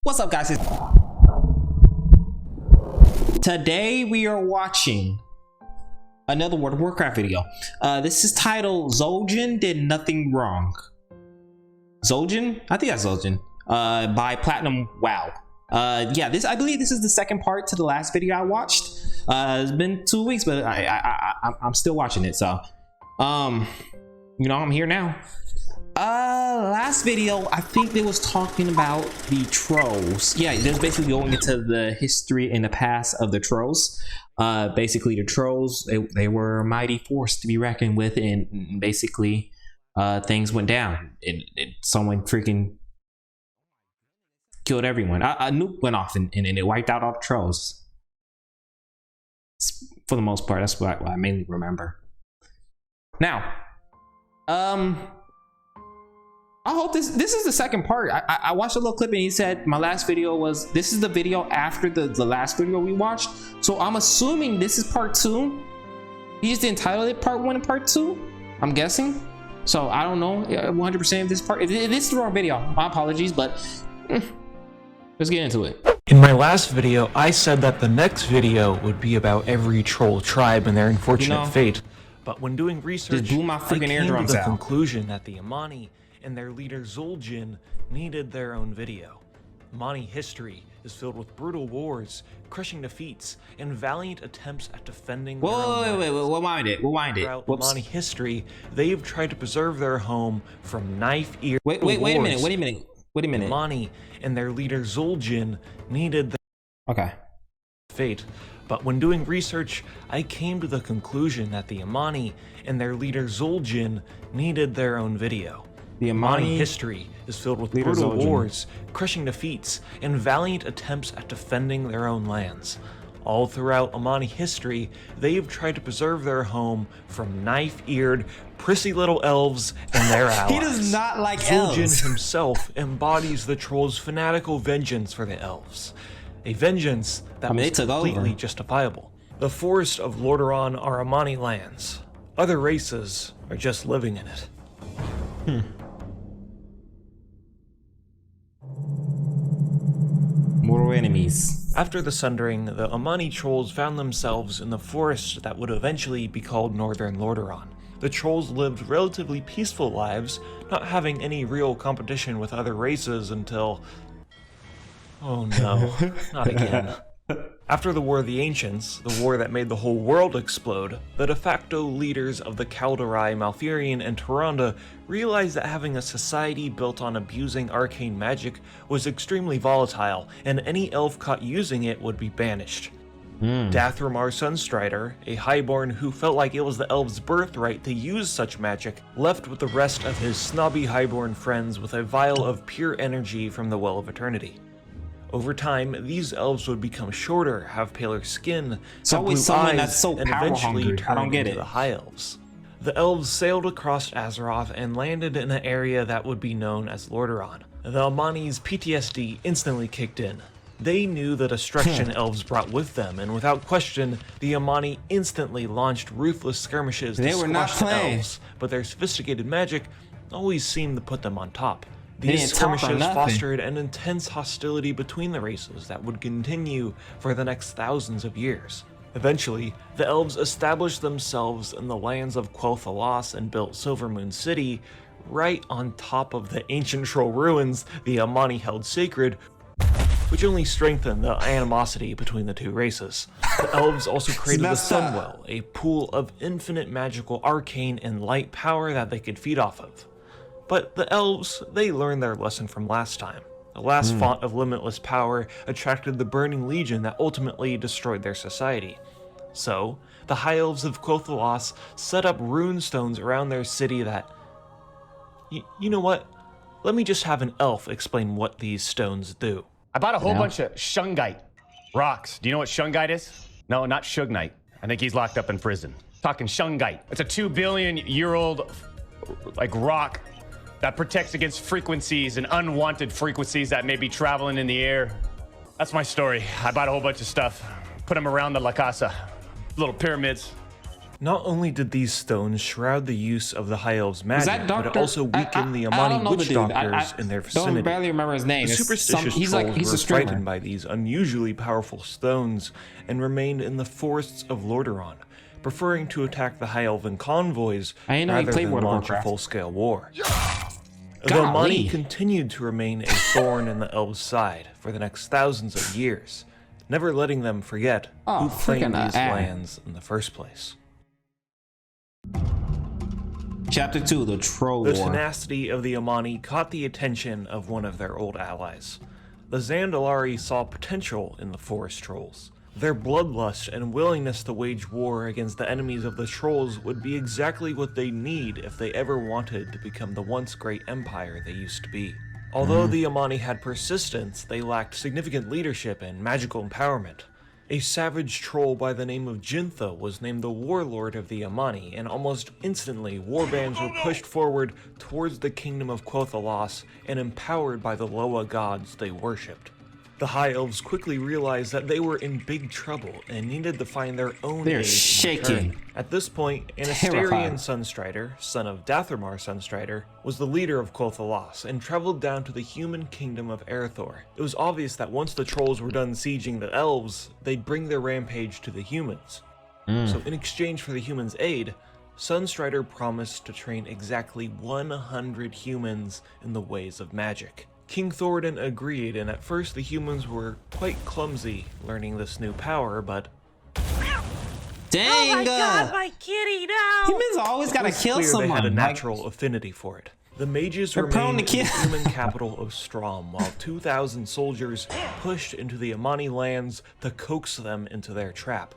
What's up, guys? Today we are watching another World of Warcraft video. This is titled Zul'jin Did Nothing Wrong. Zul'jin? I think that's Zul'jin. By Platinum WoW. Yeah, I believe this is the second part to the last video I watched. It's been 2 weeks, but I'm still watching it, so you know, I'm here now. Last video, I think they was talking about the trolls. Yeah, there's basically going into the history and the past of the trolls. Basically the trolls, they were a mighty force to be reckoned with, and basically things went down and someone freaking killed everyone. A nuke went off and it wiped out all the trolls. For the most part, that's what I mainly remember. Now, I hope this is the second part. I watched a little clip and he said my last video was, this is the video after the last video we watched. So I'm assuming this is part 2. He just didn't title it part 1 and part 2, I'm guessing. So I don't know 100% if this part, if this is the wrong video, my apologies, but let's get into it. In my last video, I said that the next video would be about every troll tribe and their unfortunate fate. But when doing research, just blew my freaking I came eardrums to the out. conclusion that the Amani and their leader Zul'jin needed their own video. Amani history is filled with brutal wars, crushing defeats, and valiant attempts at defending their own Wait, rewind it. Throughout Amani history, they've tried to preserve their home from knife-eared Wait a minute. Amani and their leader Zul'jin needed Okay. fate. But when doing research, I came to the conclusion that the Amani and their leader Zul'jin needed their own video. The Amani history is filled with leader brutal Zul'jin. wars, crushing defeats, and valiant attempts at defending their own lands. All throughout Amani history, they've tried to preserve their home from knife-eared, prissy little elves and their allies. He does not like Zul'jin elves. himself embodies the trolls' fanatical vengeance for the elves. A vengeance that was completely justifiable. The forests of Lordaeron are Amani lands. Other races are just living in it. Mortal enemies. After the Sundering, the Amani trolls found themselves in the forest that would eventually be called Northern Lordaeron. The trolls lived relatively peaceful lives, not having any real competition with other races until... oh no, not again. After the War of the Ancients, the war that made the whole world explode, the de facto leaders of the Kaldorei, Malfurion, and Tyrande realized that having a society built on abusing arcane magic was extremely volatile, and any elf caught using it would be banished. Dathramar Sunstrider, a highborn who felt like it was the elves' birthright to use such magic, left with the rest of his snobby highborn friends with a vial of pure energy from the Well of Eternity. Over time, these elves would become shorter, have paler skin, have blue eyes, and eventually turn into the High Elves. The elves sailed across Azeroth and landed in an area that would be known as Lordaeron. The Amani's PTSD instantly kicked in. They knew the destruction elves brought with them, and without question, the Amani instantly launched ruthless skirmishes to squash the elves, but their sophisticated magic always seemed to put them on top. These skirmishes fostered an intense hostility between the races that would continue for the next thousands of years. Eventually, the elves established themselves in the lands of Quel'Thalas and built Silvermoon City, right on top of the ancient troll ruins the Amani held sacred, which only strengthened the animosity between the two races. The elves also created the Sunwell, a pool of infinite magical arcane and light power that they could feed off of. But the elves, they learned their lesson from last time. The last font of limitless power attracted the Burning Legion that ultimately destroyed their society. So, the High Elves of Quel'Thalas set up rune stones around their city that... You know what? Let me just have an elf explain what these stones do. I bought a whole bunch of shungite rocks. Do you know what shungite is? No, not Shugnite. I think he's locked up in prison. Talking shungite. It's a 2 billion year old like rock that protects against frequencies and unwanted frequencies that may be traveling in the air. That's my story. I bought a whole bunch of stuff, put them around the La Casa, little pyramids. Not only did these stones shroud the use of the High Elves' magic, but it Doctor? also weakened the I don't Amani know the witch dude. doctors in their Don't vicinity. barely remember his name. The It's superstitious he's trolls a were streamer. frightened by these unusually powerful stones and remained in the forests of Lordaeron, preferring to attack the High Elven convoys I didn't know he rather played than World of launch a Warcraft. full-scale war. The Amani Golly. continued to remain a thorn in the elves' side for the next thousands of years, never letting them forget who claimed these lands in the first place. Chapter 2, the Troll The War. tenacity of the Amani caught the attention of one of their old allies. The Zandalari saw potential in the forest trolls. Their bloodlust and willingness to wage war against the enemies of the trolls would be exactly what they need if they ever wanted to become the once great empire they used to be. Although the Amani had persistence, they lacked significant leadership and magical empowerment. A savage troll by the name of Jintha was named the warlord of the Amani, and almost instantly warbands were pushed forward towards the kingdom of Quothalas and empowered by the Loa gods they worshipped. The High Elves quickly realized that they were in big trouble and needed to find their own They're aid in shaking. return. At this point, an Terrified. Asterian Sunstrider, son of Dathermar Sunstrider, was the leader of Quothalas and traveled down to the human kingdom of Earthor. It was obvious that once the trolls were done sieging the elves, they'd bring their rampage to the humans. So in exchange for the humans' aid, Sunstrider promised to train exactly 100 humans in the ways of magic. King Thoradin agreed, and at first the humans were quite clumsy learning this new power, but Dang! Oh my god, my kitty, no! Humans always gotta it's kill clear someone. they had a like- natural affinity for it. The mages They're prone remained to in the kill. human capital of Strom, while 2,000 soldiers pushed into the Amani lands to coax them into their trap.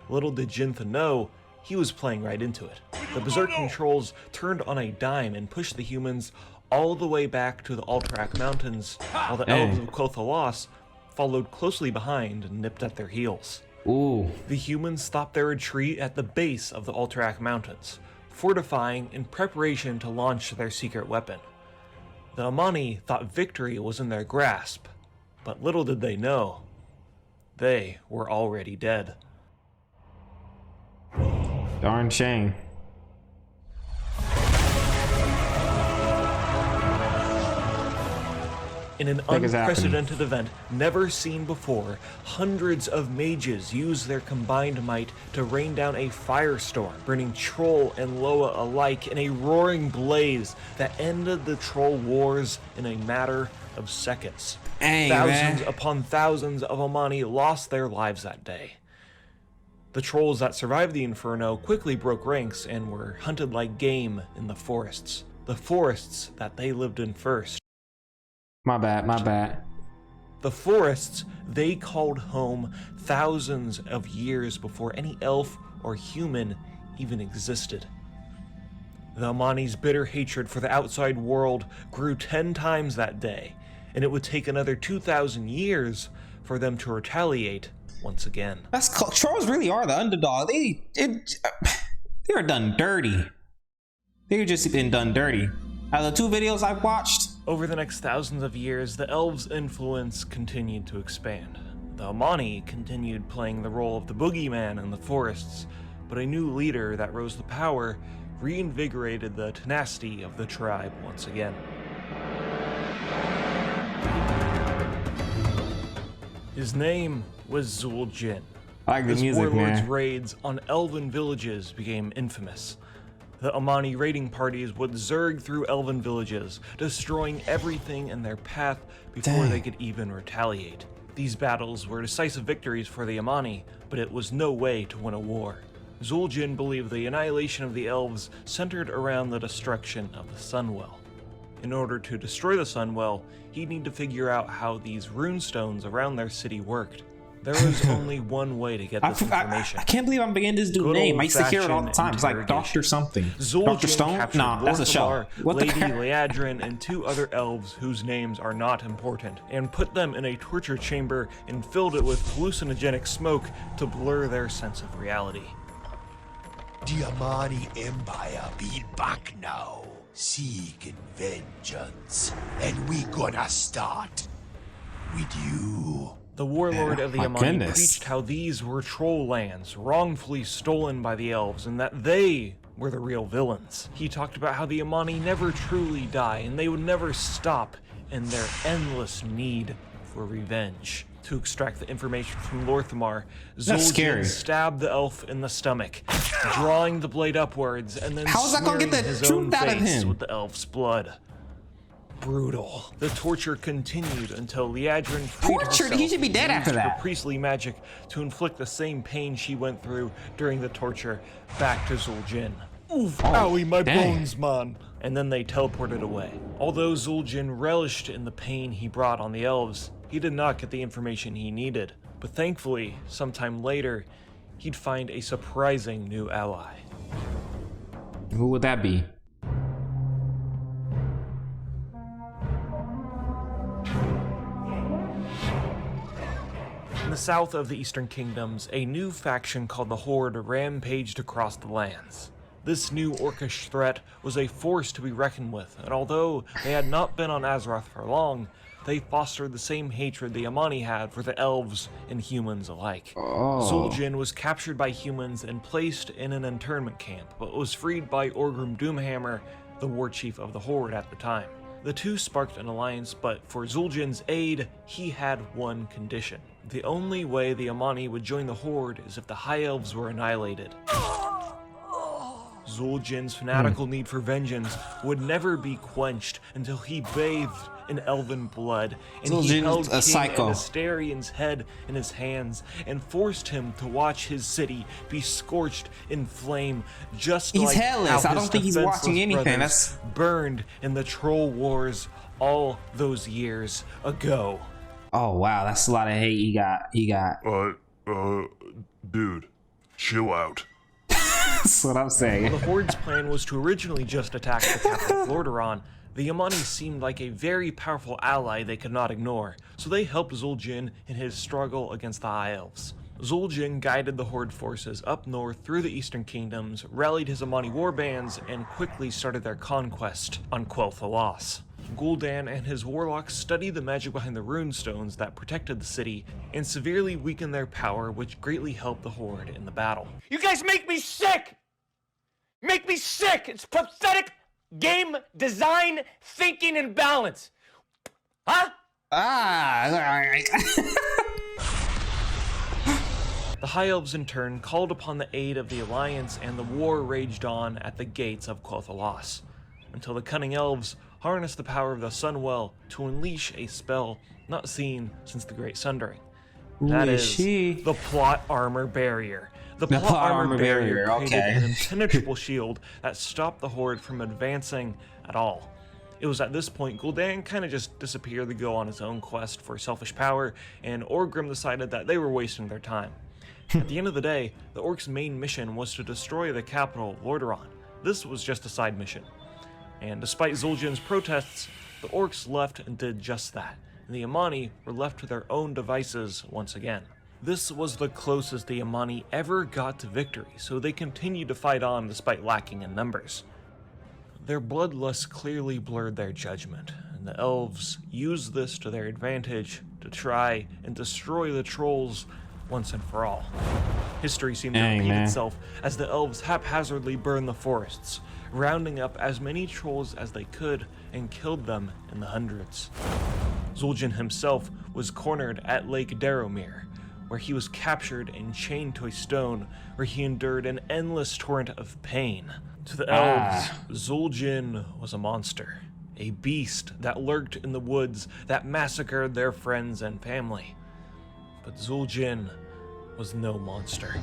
Little did Jintha know, he was playing right into it. The berserking trolls turned on a dime and pushed the humans all the way back to the Alterac Mountains, while the elves of Quothalas followed closely behind and nipped at their heels. Ooh. The humans stopped their retreat at the base of the Alterac Mountains, fortifying in preparation to launch their secret weapon. The Amani thought victory was in their grasp, but little did they know, they were already dead. Darn shame. In an Think it's happening. unprecedented event never seen before, hundreds of mages used their combined might to rain down a firestorm, burning Troll and Loa alike in a roaring blaze that ended the Troll Wars in a matter of seconds. Dang, Thousands man. upon thousands of Amani lost their lives that day. The trolls that survived the inferno quickly broke ranks and were hunted like game in the forests that they lived in first. My bad, my bad. The forests they called home thousands of years before any elf or human even existed. The Amani's bitter hatred for the outside world grew 10 times that day, and it would take another 2,000 years for them to retaliate once again. Trolls really are the underdog. They're done dirty. They're just been done dirty. Out of the 2 videos I've watched, Over the next thousands of years, the elves' influence continued to expand. The Amani continued playing the role of the boogeyman in the forests, but a new leader that rose to power reinvigorated the tenacity of the tribe once again. His name was Zul'jin. I like the This music, warlord's man. raids on elven villages became infamous. The Amani raiding parties would zerg through elven villages, destroying everything in their path before Dang. they could even retaliate. These battles were decisive victories for the Amani, but it was no way to win a war. Zul'jin believed the annihilation of the elves centered around the destruction of the Sunwell. In order to destroy the Sunwell, he'd need to figure out how these runestones around their city worked. There was only one way to get this information. I can't believe I'm beginning this dude's Good name. I used to hear it all the old-fashioned time. It's like interrogation. Dr. something. Dr. Zul'jin Stone? captured Nah, that's a show. Lorthamar, What the Lady crap? Leadrin, and 2 other elves whose names are not important, and put them in a torture chamber and filled it with hallucinogenic smoke to blur their sense of reality. The Amani Empire be back now, seeking vengeance, and we gonna start with you. The warlord of the my Amani goodness. preached how these were troll lands, wrongfully stolen by the elves, and that they were the real villains. He talked about how the Amani never truly die, and they would never stop in their endless need for revenge. To extract the information from Lorthamar, scary. Zul'jin stabbed the elf in the stomach, drawing the blade upwards, and then How is that gonna get smearing the his truth own out of face him? with the elf's blood. Brutal. The torture continued until Liadrin freed Tortured? herself He should be dead and after used her that. priestly magic to inflict the same pain she went through during the torture back to Zul'jin. Oof, owie, my dang. bones, man. And then they teleported away. Although Zul'jin relished in the pain he brought on the elves, he did not get the information he needed. But thankfully, sometime later, he'd find a surprising new ally. Who would that be? In the south of the Eastern Kingdoms, a new faction called the Horde rampaged across the lands. This new orcish threat was a force to be reckoned with, and although they had not been on Azeroth for long, they fostered the same hatred the Amani had for the elves and humans alike. Zul'jin was captured by humans and placed in an internment camp, but was freed by Orgrim Doomhammer, the war chief of the Horde at the time. The two sparked an alliance, but for Zul'jin's aid, he had one condition. The only way the Amani would join the Horde is if the High Elves were annihilated. Zul'jin's fanatical need for vengeance would never be quenched until he bathed in elven blood, and he Zul'jin's held a King psycho. Astarion's head in his hands and forced him to watch his city be scorched in flame, just He's like headless. how I don't his think he's watching defenseless anything. brothers That's- burned in the Troll Wars all those years ago. Oh wow, that's a lot of hate he got. Dude, chill out. That's what I'm saying. The Horde's plan was to originally just attack the capital of Lordaeron. The Amani seemed like a very powerful ally they could not ignore, so they helped Zul'jin in his struggle against the High Elves. Zul'jin guided the Horde forces up north through the Eastern Kingdoms, rallied his Amani warbands, and quickly started their conquest on Quel'Thalas. Gul'dan and his warlocks studied the magic behind the runestones that protected the city and severely weakened their power, which greatly helped the Horde in the battle. You guys make me sick! Make me sick! It's pathetic game design, thinking, and balance. Huh? Alright. The High Elves in turn called upon the aid of the Alliance, and the war raged on at the gates of Quel'Thalas, until the cunning elves harnessed the power of the Sunwell to unleash a spell not seen since the Great Sundering. That is the Plot Armor Barrier. The Plot Armor Barrier created okay. an impenetrable shield that stopped the Horde from advancing at all. It was at this point Gul'dan kind of just disappeared to go on his own quest for selfish power, and Orgrim decided that they were wasting their time. At the end of the day, the Orcs' main mission was to destroy the capital of Lordaeron. This was just a side mission. And despite Zul'jin's protests, the Orcs left and did just that, and the Amani were left to their own devices once again. This was the closest the Amani ever got to victory, so they continued to fight on despite lacking in numbers. Their bloodlust clearly blurred their judgment, and the elves used this to their advantage to try and destroy the trolls once and for all. History seemed to repeat itself as the elves haphazardly burned the forests, rounding up as many trolls as they could and killed them in the hundreds. Zul'jin himself was cornered at Lake Daromir, where he was captured and chained to a stone, where he endured an endless torrent of pain. To the elves, Zul'jin was a monster, a beast that lurked in the woods that massacred their friends and family. But Zul'jin was no monster.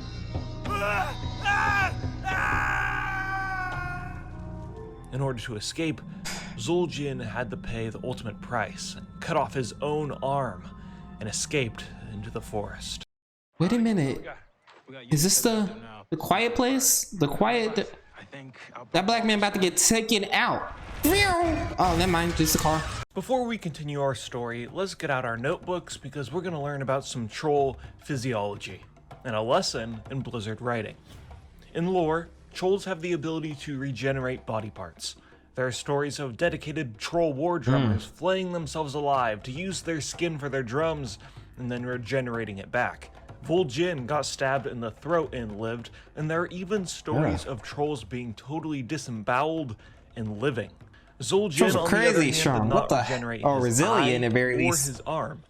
In order to escape, Zul'jin had to pay the ultimate price and cut off his own arm and escaped into the forest. Wait a minute. Is this the quiet place? That black man about to get taken out. Oh, never mind, just a car. Before we continue our story, let's get out our notebooks because we're going to learn about some troll physiology and a lesson in Blizzard writing. In lore, trolls have the ability to regenerate body parts. There are stories of dedicated troll war drummers flaying themselves alive to use their skin for their drums, and then regenerating it back. Zul'jin got stabbed in the throat and lived, and there are even stories of trolls being totally disemboweled and living. Zul'jin, on crazy the other hand, strong. did What not the regenerate or his resilient eye at very or least. his arm.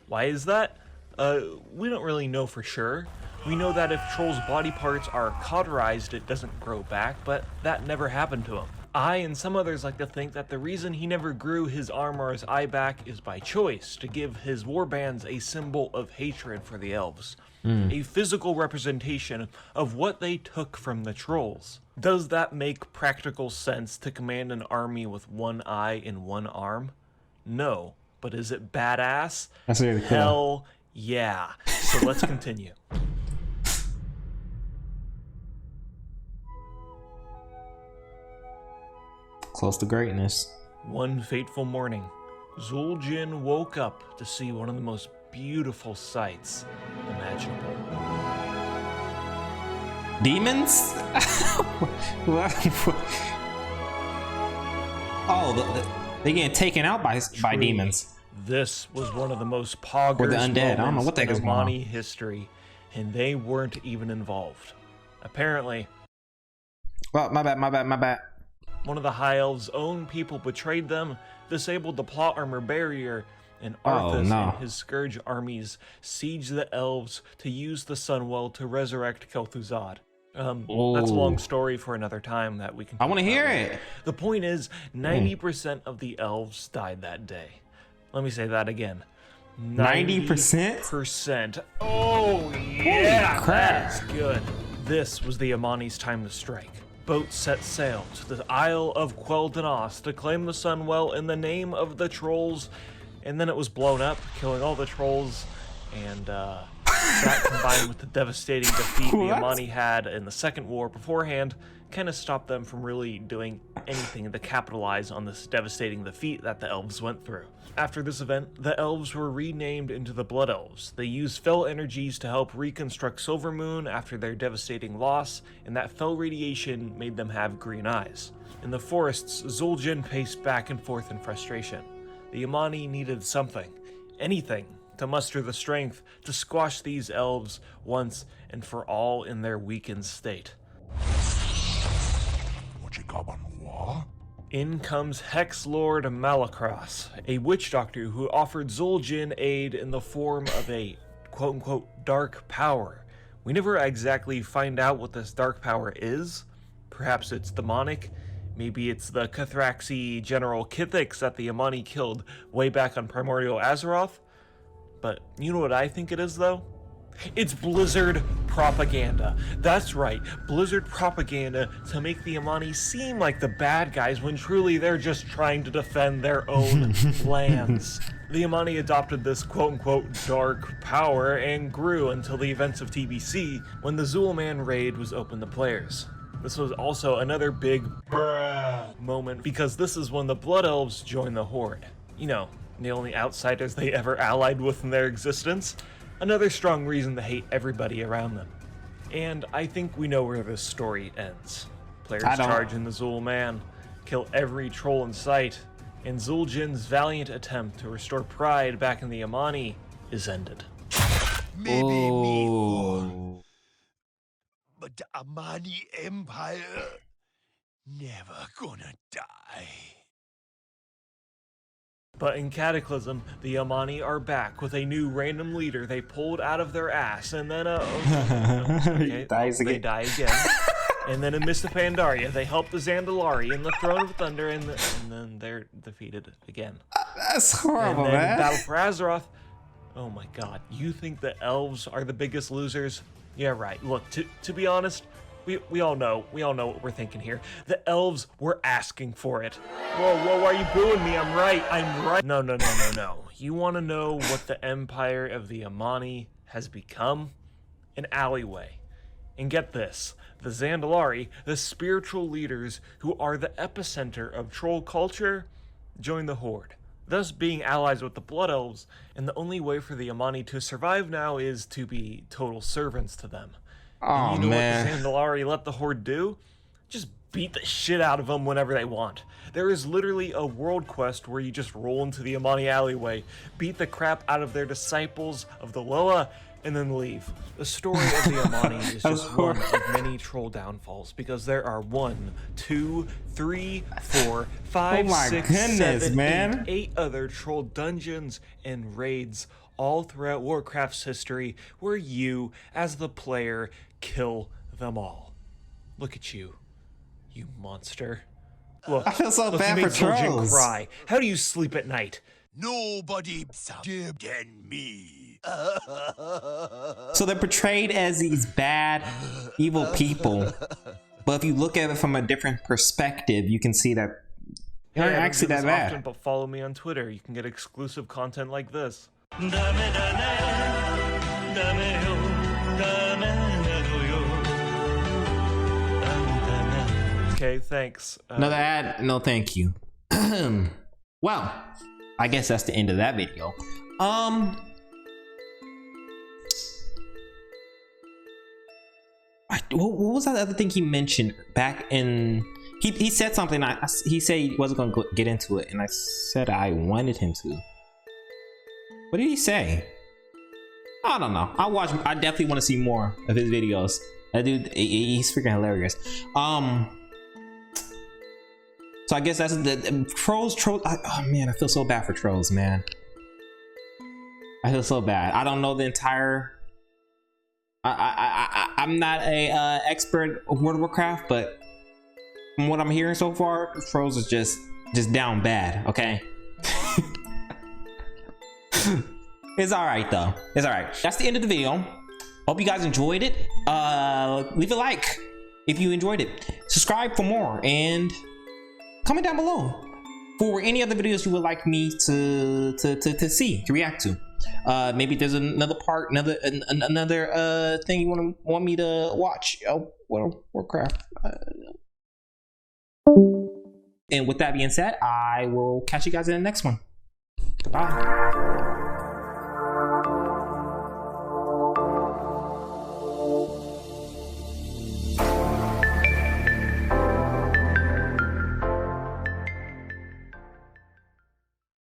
Why is that? We don't really know for sure. We know that if trolls' body parts are cauterized, it doesn't grow back, but that never happened to him. I and some others like to think that the reason he never grew his arm or his eye back is by choice, to give his warbands a symbol of hatred for the elves. A physical representation of what they took from the trolls. Does that make practical sense to command an army with one eye and one arm? No. But is it badass? That's really cool. Hell yeah. So let's continue. Close to greatness. One fateful morning, Zul'jin woke up to see one of the most beautiful sights imaginable. Demons? They getting taken out by Truly, demons. This was one of the most poggers Or the undead. I don't know moments what the heck in is going on. Amani history, and they weren't even involved. Apparently, Oh, my bad. one of the High Elves' own people betrayed them, disabled the plot armor barrier, and Oh, Arthas no. and his Scourge armies sieged the elves to use the Sunwell to resurrect Kel'Thuzad. That's a long story for another time that we can I want to talk hear about it. later. The point is, 90% of the elves died that day. Let me say that again. 90%? 90%. Oh, yeah, crap. that is good. This was the Amani's time to strike. Boats set sail to the Isle of Quel'Danos to claim the Sunwell in the name of the trolls, and then it was blown up, killing all the trolls, and that combined with the devastating defeat the What? Amani had in the Second War beforehand kind of stopped them from really doing anything to capitalize on this devastating defeat that the elves went through. After this event, the elves were renamed into the Blood Elves. They used fell energies to help reconstruct Silvermoon after their devastating loss, and that fell radiation made them have green eyes. In the forests, Zul'jin paced back and forth in frustration. The Amani needed something, anything, to muster the strength to squash these elves once and for all in their weakened state. What you got on what? In comes Hex Lord Malacross, a witch doctor who offered Zul'jin aid in the form of a quote-unquote dark power. We never exactly find out what this dark power is. Perhaps it's demonic. Maybe it's the Cathraxi General Kithix that the Amani killed way back on Primordial Azeroth. But you know what I think it is, though? It's Blizzard propaganda. That's right, Blizzard propaganda to make the Amani seem like the bad guys when truly they're just trying to defend their own lands. The Amani adopted this quote-unquote dark power and grew until the events of TBC, when the Zul'man raid was open to players. This was also another big moment because this is when the Blood Elves joined the Horde. You know, the only outsiders they ever allied with in their existence. Another strong reason to hate everybody around them. And I think we know where this story ends. Players I don't. charge in the Zul'man, kill every troll in sight, and Zul'jin's valiant attempt to restore pride back in the Amani is ended. Maybe me, Oh. fool. But the Amani Empire never gonna die. But in Cataclysm, the Amani are back with a new random leader they pulled out of their ass, and then okay, Dies they again. die again. And then in Mist of Pandaria, they help the Zandalari in the Throne of Thunder, and then they're defeated again. That's And horrible, then in man. Battle for Azeroth, oh my god, you think the elves are the biggest losers? Yeah, right. Look, to be honest, we all know what we're thinking here. The elves were asking for it. Whoa, why are you booing me? I'm right. No. You want to know what the Empire of the Amani has become? An alleyway. And get this, the Zandalari, the spiritual leaders who are the epicenter of troll culture, join the Horde, thus being allies with the Blood Elves, and the only way for the Amani to survive now is to be total servants to them. Oh, And you know man. what the Zandalari let the Horde do? Just beat the shit out of them whenever they want. There is literally a world quest where you just roll into the Amani alleyway, beat the crap out of their disciples of the Loa, and then leave. The story of the Amani is just one of many troll downfalls, because there are 1, 2, 3, 4, 5, 6, 7, 8 other troll dungeons and raids all throughout Warcraft's history where you, as the player, kill them all. Look at you, you monster. Look, I feel so look, bad you for made Zul'jin trolls. cry. How do you sleep at night? Nobody sadder than me. So they're portrayed as these bad, evil people. But if you look at it from a different perspective, you can see that they aren't actually that bad. Often, but follow me on Twitter. You can get exclusive content like this. Okay, thanks. Another ad? No, thank you. Well, I guess that's the end of that video. What was that other thing he mentioned back in? He said something. He said he wasn't going to get into it, and I said I wanted him to. What did he say? I don't know. I definitely want to see more of his videos. That dude, he's freaking hilarious. So I guess that's the trolls. Oh man, I feel so bad for trolls, man. I feel so bad. I don't know the entire. I'm not a expert of World of Warcraft, but from what I'm hearing so far, trolls is just down bad. Okay. It's all right though. It's all right. That's the end of the video. Hope you guys enjoyed it. Leave a like if you enjoyed it. Subscribe for more, and comment down below for any other videos you would like me to see, to react to. Maybe there's another part, another thing you want me to watch. Oh, World of Warcraft. And with that being said, I will catch you guys in the next one. Goodbye.